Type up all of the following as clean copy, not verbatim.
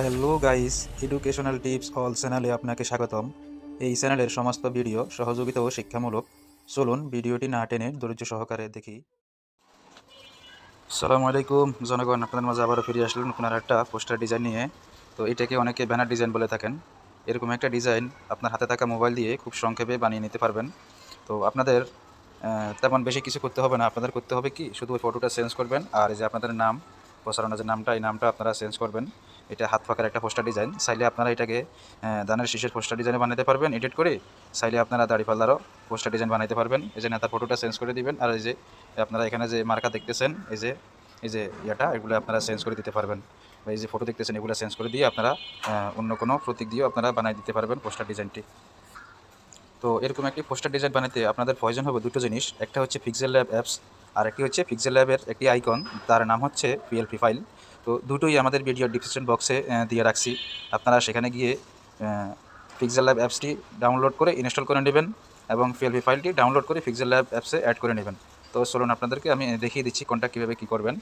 Hello guys, educational tips all চ্যানেলে আপনাকে স্বাগতম। এই চ্যানেলের সমস্ত ভিডিও সহযোগিতা ও শিক্ষামূলক। চলুন ভিডিওটি না টেনে ধৈর্য সহকারে দেখি। আসসালামু আলাইকুম জনগণ, আপনাদের মাঝে আবারও ফিরে আসলেন নতুন আর একটা পোস্টার ডিজাইন নিয়ে। তো এটাকে অনেকে ব্যানার ডিজাইন বলে থাকেন। এরকম একটা ডিজাইন আপনার হাতে থাকা মোবাইল দিয়ে খুব সংক্ষেপে বানিয়ে নিতে পারবেন। তো আপনাদের তেমন বেশি কিছু করতে হবে না। আপনাদের করতে হবে কি, শুধু ওই ফটোটা চেঞ্জ করবেন, আর এই যে আপনাদের নাম প্রচারণা যে নামটা, এই নামটা আপনারা চেঞ্জ করবেন। এটা হাত পাকার একটা পোস্টার ডিজাইন। চাইলে আপনারা এটাকে ধানের শীষের পোস্টার ডিজাইনে বানাতে পারবেন এডিট করে। চাইলে আপনারা দাড়িপাল্লারও পোস্টার ডিজাইন বানাতে পারবেন। এই যে নেতার ফটোটা চেঞ্জ করে দিবেন, আর এই যে আপনারা এখানে যে মার্কা দেখতেছেন, এই যে ইয়াটা, এগুলো আপনারা চেঞ্জ করে দিতে পারবেন। বা এই যে ফটো দেখতেছেন, এগুলো চেঞ্জ করে দিয়ে আপনারা অন্য কোনো প্রতীক দিয়েও আপনারা বানিয়ে দিতে পারবেন পোস্টার ডিজাইনটি। তো এরকম একটি পোস্টার ডিজাইন বানাতে আপনাদের প্রয়োজন হবে দুটো জিনিস। একটা হচ্ছে পিক্সেল ল্যাব অ্যাপস, আর একটি হচ্ছে পিক্সেল ল্যাবের একটি আইকন, তার নাম হচ্ছে পিএলপি ফাইল। তো দুটোই আমাদের ভিডিও ডিসক্রিপশন বক্সে দিয়ে রাখছি। আপনারা সেখানে গিয়ে পিক্সেল ল্যাব অ্যাপসটি ডাউনলোড করে ইনস্টল করে নেবেন এবং পিএলপি ফাইলটি ডাউনলোড করে পিক্সেল ল্যাব অ্যাপসে অ্যাড করে নেবেন। তো চলুন আপনাদেরকে আমি দেখিয়ে দিচ্ছি কোনটা কীভাবে কী করবেন।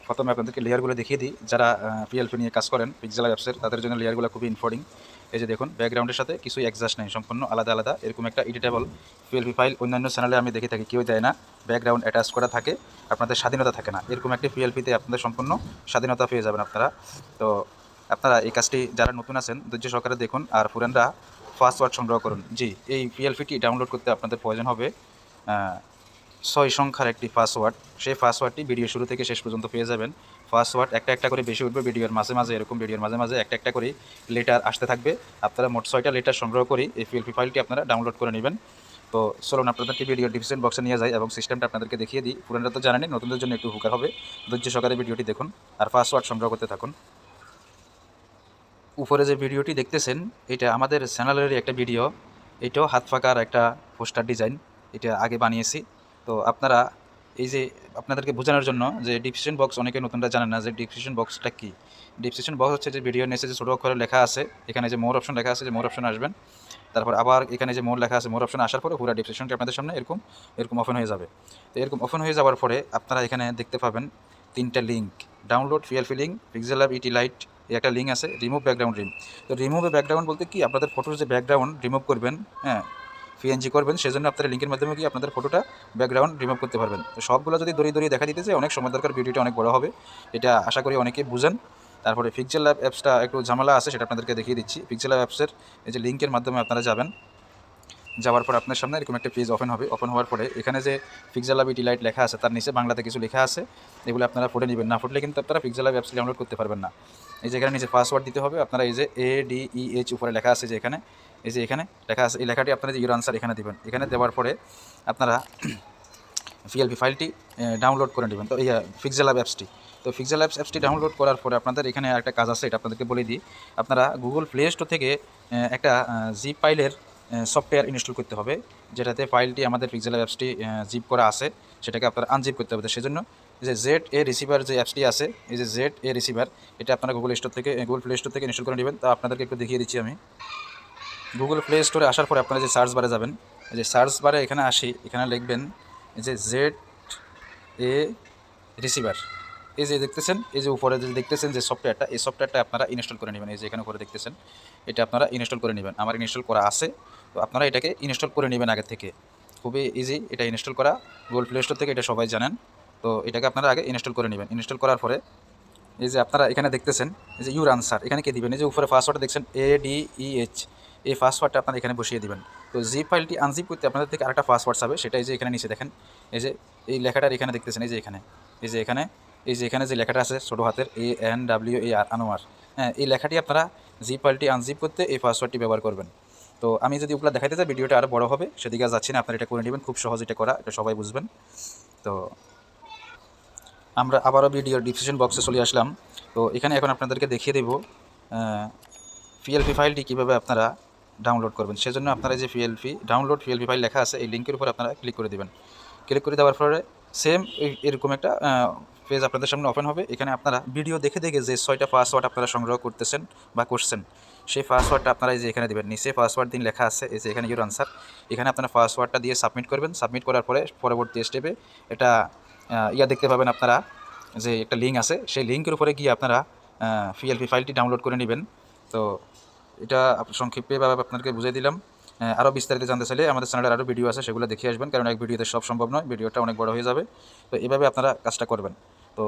প্রথমে আপনাদেরকে লেয়ারগুলো দেখিয়ে দিই। যারা পিএলপি নিয়ে কাজ করেন পিক্সেল অ্যাপসের, তাদের জন্য লেয়ারগুলো খুবই ইম্পর্টেন্ট। এই যে দেখুন, ব্যাকগ্রাউন্ডের সাথে কিছুই অ্যাডজাস্ট নেই, সম্পূর্ণ আলাদা আলাদা। এরকম একটা এডিটেবল পিএলপি ফাইল অন্যান্য চ্যানেলে আমি দেখে থাকি কেউ দেয় না, ব্যাকগ্রাউন্ড অ্যাটাচ করা থাকে, আপনাদের স্বাধীনতা থাকে না। এরকম একটি পিএলপিতে আপনাদের সম্পূর্ণ স্বাধীনতা পেয়ে যাবেন আপনারা। তো আপনারা এই কাজটি যারা নতুন আছেন ধৈর্য সহকারে দেখুন, আর পুরানরা পাসওয়ার্ড সংগ্রহ করুন। জি, এই পিএলপিটি ডাউনলোড করতে আপনাদের প্রয়োজন হবে 6 সংখ্যার একটি পাসওয়ার্ড। সেই পাসওয়ার্ডটি ভিডিও শুরু থেকে শেষ পর্যন্ত পেয়ে যাবেন। পাসওয়ার্ড একটা একটা করে বেশি উঠবে ভিডিওর মাঝে মাঝে, এরকম ভিডিওর মাঝে মাঝে একটা একটা করে লেটার আসতে থাকবে। আপনারা মোট 6টা লেটার সংগ্রহ করে এই পিএলপি ফাইলটি আপনারা ডাউনলোড করে নেবেন। তো চলুন আপনাদেরকে ভিডিও ডিসক্রিপশন বক্সে নিয়ে যাই এবং সিস্টেমটা আপনাদেরকে দেখিয়ে দিই। পুরানরা তো জানেনই, নতুনদের জন্য একটু উপকার হবে। ধৈর্য সহকারে ভিডিওটি দেখুন আর পাসওয়ার্ড সংগ্রহ করতে থাকুন। উপরে যে ভিডিওটি দেখতেছেন, এটা আমাদের চ্যানেলেরই একটা ভিডিও। এটাও হাত ফাঁকার একটা পোস্টার ডিজাইন, এটা আগে বানিয়েছি। তো আপনারা এই যে আপনাদেরকে বোঝানোর জন্য যে ডিসক্রিপশন বক্স, অনেকে নতুনরা জানেন না যে ডিসক্রিপশন বক্সটা কী। ডিসক্রিপশন বক্স হচ্ছে যে ভিডিওর নিচে যে ছোটো অক্ষরে লেখা আছে, এখানে যে মোর অপশন লেখা আছে, যে মোর অপশন আসবেন। তারপর আবার এখানে যে মোর লেখা আছে, মোর অপশন আসার পরে পুরো ডিসক্রিপশনটি আপনাদের সামনে এরকম এরকম ওপেন হয়ে যাবে। তো এরকম ওপেন হয়ে যাওয়ার পরে আপনারা এখানে দেখতে পাবেন 3টা link. Download PLP link, pixel lab ET light, এই একটা লিঙ্ক আছে, রিমুভ ব্যাকগ্রাউন্ড রিম। তো রিমুভ ব্যাকগ্রাউন্ড বলতে কি, আপনাদের ফটোর যে ব্যাকগ্রাউন্ড রিমুভ করবেন, হ্যাঁ পিএনজি করবেন, সেজন্য আপনারা লিঙ্কের মাধ্যমে কি আপনাদের ফটোটা ব্যাকগ্রাউন্ড রিমুভ করতে পারবেন। তো সবগুলো যদি দড়িয়ে দড়িয়ে দেখা দিতে চাই, অনেক সময় দরকার, ভিডিওটা অনেক বড় হবে। এটা আশা করি অনেকে বুঝেন। তারপরে পিক্সেল ল্যাব অ্যাপসটা একটু ঝামেলা আছে, সেটা আপনাদেরকে দেখিয়ে দিচ্ছি। পিক্সেল ল্যাব অ্যাপসের এই যে লিঙ্কের মাধ্যমে আপনারা যাবেন, যাওয়ার পর আপনার সামনে এরকম একটা পেজ ওপেন হবে। ওপেন হওয়ার পরে এখানে যে পিক্সেল ল্যাব ইটি লাইট লেখা আছে, তার নিচে বাংলাতে কিছু লেখা আছে, এগুলো আপনারা ফুটে নেবেন। না ফুটলে কিন্তু আপনারা পিক্সেল ল্যাব অ্যাপস ডাউনলোড করতে পারবেন না। এই যে এখানে নিচে পাসওয়ার্ড দিতে হবে আপনারা। এই যে ADEH উপরে লেখা আছে, যে এখানে এই যে এখানে লেখা আছে, এই লেখাটি আপনারা যে ইউর আনসার এখানে দেবেন। এখানে দেওয়ার পরে আপনারা পিএলপি ফাইলটি ডাউনলোড করে নেবেন। তো এই পিক্সেল ল্যাব অ্যাপসটি, তো পিক্সেল ল্যাব অ্যাপসটি ডাউনলোড করার পরে আপনাদের এখানে একটা কাজ আছে, এটা আপনাদেরকে বলে দিই। আপনারা গুগল প্লে স্টোর থেকে একটা জিপ ফাইলের সফটওয়্যার ইনস্টল করতে হবে, যেটাতে ফাইলটি আমাদের পিক্সেল ল্যাব অ্যাপসটি জিপ করা আছে, সেটাকে আপনারা আনজিপ করতে হবে। তো সেজন্য এই যে ZA রিসিভার যে অ্যাপসটি আছে, এই যে ZA রিসিভার, এটা আপনারা গুগল প্লে স্টোর থেকে ইনস্টল করে নেবেন। তা আপনাদেরকে একটু দেখিয়ে দিচ্ছি আমি। গুগল প্লে স্টোরে আসার পরে আপনারা যে সার্চ বারে যাবেন, এই যে সার্চ বারে এখানে এখানে লিখবেন এই যে ZA রিসিভার। এই যে দেখতেছেন, এই যে উপরে যে দেখতেছেন যে সফটওয়্যারটা, এই সফটওয়্যারটা আপনারা ইনস্টল করে নেবেন। এই যে এখানে উপরে দেখতেছেন, এটা আপনারা ইনস্টল করে নেবেন। আমার ইনস্টল করা আছে, তো আপনারা এটাকে ইনস্টল করে নেবেন আগে থেকে। খুবই ইজি এটা ইনস্টল করা, গুগল প্লে স্টোর থেকে, এটা সবাই জানেন। তো এটাকে আপনারা আগে ইনস্টল করে নেবেন। ইনস্টল করার পরে এই যে আপনারা এখানে দেখতেছেন, এই যে ইউর আনসার, এখানে কে দিবেন, এই যে উপরে পাসওয়ার্ডটা দেখছেন ADEH, এই পাসওয়ার্ডটা আপনারা এখানে বসিয়ে দিবেন। তো জিপ ফাইলটি আনজিপ করতে আপনাদের থেকে আরেকটা পাসওয়ার্ড চাবে, সেটা এই যে এখানে নিচে দেখেন, এই যে এই লেখাটার এখানে দেখতেছেন, এই যে এখানে এই যে এখানে এই যে এখানে যে লেখাটা আছে ছোটো হাতের ANWAR, আনোয়ার। হ্যাঁ, এই লেখাটি আপনারা জিপ ফাইলটি আনজিপ করতে এই পাসওয়ার্ডটি ব্যবহার করবেন। তো আমি যদি ওগুলো দেখাইতে চাই, ভিডিওটা আরও বড় হবে, সেদিকে যাচ্ছি না। আপনারা এটা করে নেবেন, খুব সহজ এটা করা, এটা সবাই বুঝবেন। তো আমরা আবারও ভিডিওর ডিসক্রিপশন বক্সে চলে আসলাম। তো এখানে এখন আপনাদেরকে দেখিয়ে দেব পিএলপি ফাইলটি কীভাবে আপনারা ডাউনলোড করবেন। সেজন্য আপনারা যে ডাউনলোড পিএলপি ফাইল লেখা আছে, এই লিঙ্কের উপর আপনারা ক্লিক করে দেবেন। ক্লিক করে দেওয়ার পরে সেম এরকম একটা পেজ আপনাদের সামনে ওপেন হবে। এখানে আপনারা ভিডিও দেখে দেখে যে 6টা পাসওয়ার্ড আপনারা সংগ্রহ করতেছেন বা করছেন, সেই পাসওয়ার্ডটা আপনারা এই যে এখানে দেবেন। নিচে পাসওয়ার্ড দিন লেখা আছে, এই যে এখানে ইউর আনসার, এখানে আপনারা পাসওয়ার্ডটা দিয়ে সাবমিট করবেন। সাবমিট করার পরে পরবর্তী স্টেপে এটা দেখতে পাবেন আপনারা, যে একটা লিঙ্ক আছে, সেই লিঙ্কের উপরে গিয়ে আপনারা পিএলপি ফাইলটি ডাউনলোড করে নেবেন। তো এটা সংক্ষেপেভাবে আপনাদেরকে বুঝিয়ে দিলাম। আরও বিস্তারিত জানতে চাইলে আমাদের চ্যানেলের আরও ভিডিও আছে, সেগুলো দেখে আসবেন, কারণ এক ভিডিওতে সব সম্ভব নয়, ভিডিওটা অনেক বড় হয়ে যাবে। তো এভাবে আপনারা কাজটা করবেন। তো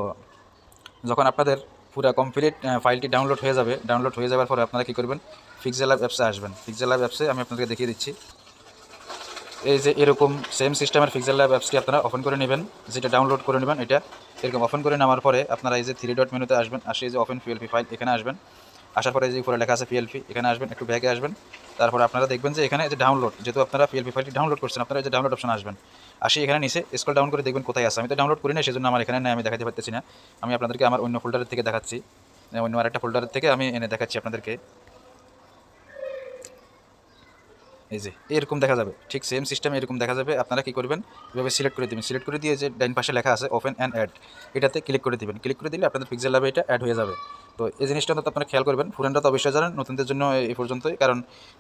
যখন আপনাদের পুরো কমপ্লিট ফাইলটি ডাউনলোড হয়ে যাওয়ার পরে আপনারা কী করবেন, পিক্সেল অ্যাপসে আসবেন। পিক্সেল অ্যাপসে আমি আপনাদেরকে দেখিয়ে দিচ্ছি। এই যে এরকম সেম সিস্টেমের পিক্সেল অ্যাপসটি আপনারা ওপেন করে নেবেন, যেটা ডাউনলোড করে নেবেন। এটা এরকম ওপেন করে নেওয়ার পরে আপনারা এই যে 3 ডট মেনুতে আসবেন, আসে এই যে ওপেন পিএলপি ফাইল, এখানে আসবেন। আসার পরে যে উপরে লেখা আছে পিএলপি, এখানে আসবেন, একটু ব্যাকে আসবেন। তারপরে আপনারা দেখবেন যে এখানে যে ডাউনলোড, যেহেতু আপনারা পিএলপি ফাইলটি ডাউনলোড করছেন, আপনারা এই যে ডাউনলোড অপশন আসবেন। আসি এখানে নিচে স্ক্রল ডাউন করে দেখবেন কোথায় আছে। আমি তো ডাউনলোড করি না, সেজন্য আমার এখানে নেই, আমি দেখাতে পারতেছি না। আমি আপনাদেরকে আমার অন্য ফোল্ডারের থেকে দেখাচ্ছি, অন্য আরেকটা ফোল্ডারের থেকে আমি এনে দেখাচ্ছি আপনাদেরকে। এই যে এরকম দেখা যাবে, ঠিক সেম সিস্টেম এরকম দেখা যাবে। আপনারা কী করবেন, এভাবে সিলেক্ট করে দেবেন। সিলেক্ট করে দিয়ে যে ডাইন পাশে লেখা আছে ওপেন অ্যান্ড অ্যাড, এটাতে ক্লিক করে দেবেন। ক্লিক করে দিলে আপনাদের পিক্সেল ল্যাবে এটা অ্যাড হয়ে যাবে। তো এই জিনিসটা অন্তত আপনারা খেয়াল করবেন। পুরানরা তো অবশ্যই জানেন, নতুনদের জন্য এই পর্যন্তই, কারণ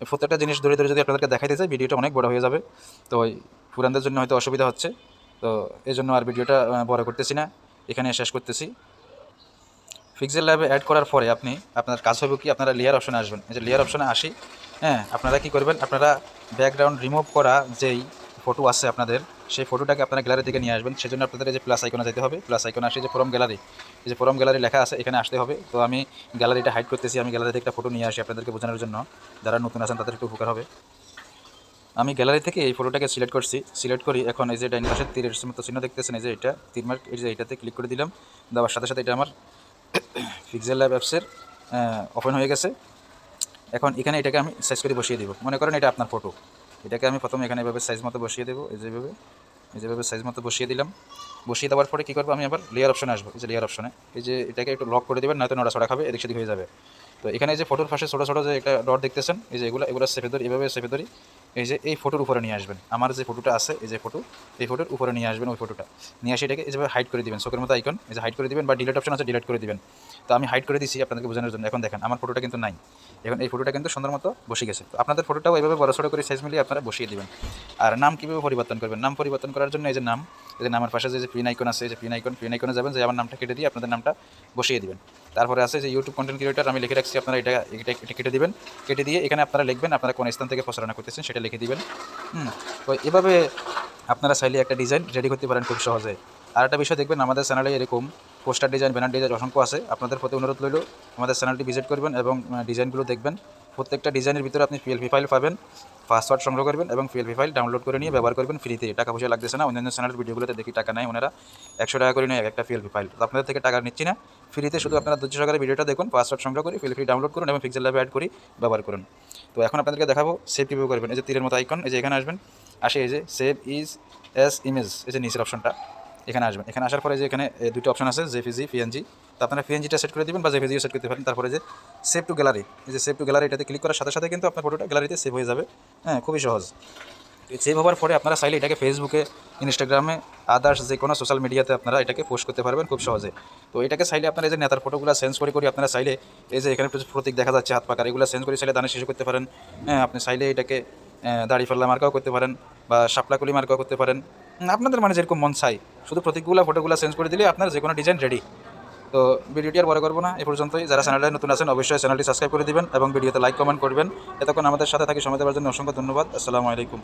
প্রত্যেকটা জিনিস ধরে ধরে যদি আপনাদেরকে দেখাইতে চাই, ভিডিওটা অনেক বড় হয়ে যাবে। তো ওই পুরানদের জন্য হয়তো অসুবিধা হচ্ছে, তো এই জন্য আর ভিডিওটা বড় করতেছি না, এখানে শেষ করতেছি। পিক্সেল ল্যাবে অ্যাড করার পরে আপনার কাজ হবে কি, আপনারা লেয়ার অপশনে আসবেন। এই যে লেয়ার অপশনে আসি, আপনারা কী করবেন, আপনারা ব্যাকগ্রাউন্ড রিমুভ করা যেই ফটো আছে আপনাদের, সেই ফটোটাকে আপনারা গ্যালারি থেকে নিয়ে আসবেন। সেজন্য আপনাদের এই যে প্লাস আইকনে যেতে হবে। প্লাস আইকনে আসে যে ফ্রম গ্যালারি, এই যে ফ্রম গ্যালারি লেখা আছে, এখানে আসতে হবে। তো আমি গ্যালারিটা হাইড করতেছি, আমি গ্যালারি থেকে একটা ফটো নিয়ে আসি আপনাদেরকে বোঝানোর জন্য, যারা নতুন আছেন তাদের একটু উপকার হবে। আমি গ্যালারি থেকে এই ফটোটাকে সিলেক্ট করছি। সিলেক্ট করি, এখন এই যে ডাইন পাশে তীরের মতো চিহ্ন দেখতেছেন, এই যে এটা তীর মার্ক, এই যে এইটাতে ক্লিক করে দিলাম। দেওয়ার সাথে সাথে এটা আমার পিক্সেল ল্যাব অ্যাপসের ওপেন হয়ে গেছে। এখন এখানে এটাকে আমি সাইজ করে বসিয়ে দেবো। মনে করেন এটা আপনার ফটো, এটাকে আমি প্রথমে এখানে এভাবে সাইজ মতো বসিয়ে দেবো। যেভাবে সাইজ মতো বসিয়ে দিলাম। বসিয়ে দেওয়ার পরে কী করবো, আমি আবার লেয়ার অপশনে আসবো। এই যে লেয়ার অপশনে, এই যে এটাকে একটু লক করে দেবেন, নয়তো নড়াচড়া খাবে, এদিক সেদিক হয়ে যাবে। তো এখানে এই যে ফটোর পাশে ছোটো ছোটো যে একটা ডট দেখতেছেন, এই যে এগুলো চেপে ধরি, এভাবে চেপে ধরি। এই যে এই ফটোর উপরে নিয়ে আসবেন, আমার যে ফটোটা আছে, এই যে ফটো, এই ফটোর উপরে নিয়ে আসবেন। ওই ফটোটা নিয়ে আসে এটাকে এইভাবে হাইড করে দিবেন, চোখের মতো আইকন, এই যে হাইড করে দিবেন, বা ডিলিট অপশন আছে, ডিলিট করে দিবেন। তো আমি হাইড করে দিচ্ছি আপনাদেরকে বোঝানোর জন্য। এখন দেখেন আমার ফটোটা কিন্তু নাই, এখন এই ফটোটা কিন্তু সুন্দর মতো বসে গেছে। তো আপনাদের ফটোটাও এইভাবে বড় করে সাইজ মিলিয়ে আপনারা বসিয়ে দিবেন। আর নাম কীভাবে পরিবর্তন করবেন, নাম পরিবর্তন করার জন্য এই যে নাম, এই যে নামের পাশে যে পিন আইকন আছে, এই যে পিন আইকনে যাবেন, যে আমার নামটা কেটে দিয়ে আপনাদের নামটা বসিয়ে দিবেন। তারপরে আছে যে ইউটিউব কন্টেন্ট ক্রিয়েটর, আমি লিখে রাখছি, আপনারা এটা কেটে দিবেন। কেটে দিয়ে এখানে আপনারা লিখবেন আপনারা কোন স্থান থেকে প্রচারণা করতেছেন, সেটা লিখে দিবেন। তো এভাবে আপনারা চাইলে একটা ডিজাইন রেডি করতে পারেন খুব সহজে। আর একটা বিষয় দেখবেন, আমাদের চ্যানেলে এরকম পোস্টার ডিজাইন, ব্যানার ডিজাইন অসংখ্য আছে। আপনাদের প্রতি অনুরোধ রইল, আমাদের চ্যানেলটি ভিজিট করবেন এবং ডিজাইনগুলো দেখবেন। প্রত্যেকটা ডিজাইনের ভিতরে আপনি পিএলপি ফাইল পাবেন, পাসওয়ার্ড সংগ্রহ করবেন এবং পিএলপি ফাইল ডাউনলোড করে নিয়ে ব্যবহার করবেন ফ্রিতে। টাকা পয়সা লাগতেছে না। অন্যান্য চ্যানেলের ভিডিওগুলোতে দেখি টাকা নেয় ওনারা, 100 টাকা করে নেয় একটা পিএলপি ফাইল। তো আপনাদের থেকে টাকা নিচ্ছি না, ফ্রিতে। শুধু আপনারা ধৈর্য সহকারে ভিডিওটা দেখুন, পাসওয়ার্ড সংগ্রহ করে পিএলপি ডাউনলোড করুন এবং পিক্সেল ল্যাবে অ্যাড করি ব্যবহার করুন। তো এখন আপনাদেরকে দেখাবো সেভ কীভাবে করবেন। এই যে তীরের মতো আইকন, এই যে এখানে আসবেন। আসে এই যে সেভ ইজ এস ইমেজ, এই যে নিচের অপশনটা, এখানে আসবেন। এখানে আসার পরে যে এখানে দুটো অপশন আছে, জেপিজি, পিএনজি। তো আপনারা পিএনজিটা সেট করে দেবেন বা জেপিজিও সেট করতে পারেন। তারপরে যে সেভ টু গ্যালারি, এই যে সেভ টু গ্যালারি, এটাতে ক্লিক করার সাথে সাথে কিন্তু আপনার ফটোটা গ্যালারিতে সেভ হয়ে যাবে। খুবই সহজ। সেভ হওয়ার পরে আপনারা চাইলে এটাকে ফেসবুকে, ইনস্টাগ্রামে, আদার্স যে কোনো সোশ্যাল মিডিয়াতে আপনারা এটাকে পোস্ট করতে পারবেন খুব সহজে। তো এটাকে চাইলে আপনারা এই যে নেতার ফটোগুলো চেঞ্জ করে আপনারা চাইলে এই যে এখানে একটু প্রতীক দেখা যাচ্ছে হাত পাকার, এগুলো চেঞ্জ করে চাইলে দানে শেষ করতে পারেন। আপনি চাইলে এটাকে দাড়িপাল্লা মার্কাও করতে পারেন বা শাপলাকুলি মার্কাও করতে পারেন। আপনাদের মানে যেরকম মন চাই, শুধু প্রতীকগুলো ফটোগুলো চেঞ্জ করে দিলে আপনার যে কোনো ডিজাইন রেডি। তো ভিডিওটি আর বড় করবো না, এ পর্যন্তই। যারা চ্যানেলে নতুন আছেন অবশ্যই চ্যানেলটি সাবস্ক্রাইব করে দিবেন এবং ভিডিওতে লাইক কমেন্ট করবেন। এতক্ষণ আমাদের সাথে থাকি সময় দেওয়ার জন্য অসংখ্য ধন্যবাদ। আসসালামু আলাইকুম।